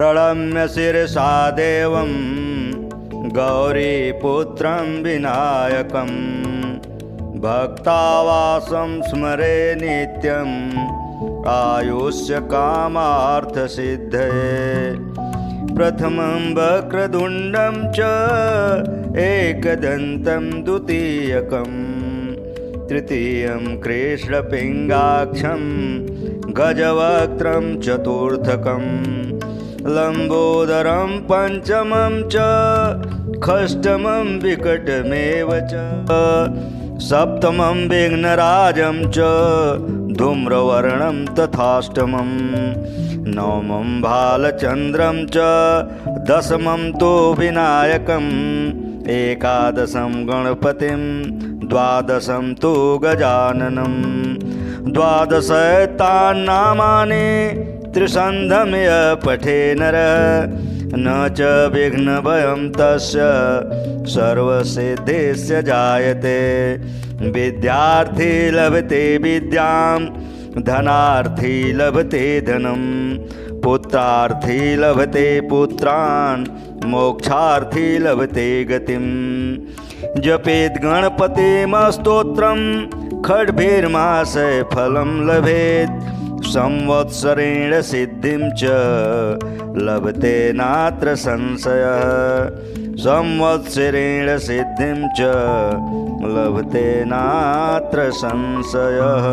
प्रणम्य शिरसा देवं गौरीपुत्रं विनायकं भक्तावासं स्मरे नित्यं आयुष्य कामार्थसिद्धये प्रथमं वक्रतुण्डं च एकदन्तं द्वितीयकं तृतीयं कृष्णपिङ्गाक्षं गजवक्त्रं चतुर्थकं लम्बोदरं पञ्चमं च षष्ठमं विकटमेव च सप्तमं विघ्नराजं च धूम्रवर्णं तथाष्टमं नवमं भालचन्द्रं च दशमं तु विनायकम् एकादशं गणपतिं द्वादशं तु गजाननं द्वादशैतान्नामानि त्रिसन्ध्यम्य पठे नरः न च विघ्नभयं तस्य सर्वसिद्धिस्य जायते विद्यार्थी लभते विद्यां धनार्थी लभते धनं पुत्रार्थी लभते पुत्रान् मोक्षार्थी लभते गतिं जपेत् गणपतिमस्तोत्रं खड्भिर्मासे फलं लभेत् संवत्सरेण सिद्धिं च लभते नात्र संशयः संवत्सरेण सिद्धिं च लभते नात्र संशयः।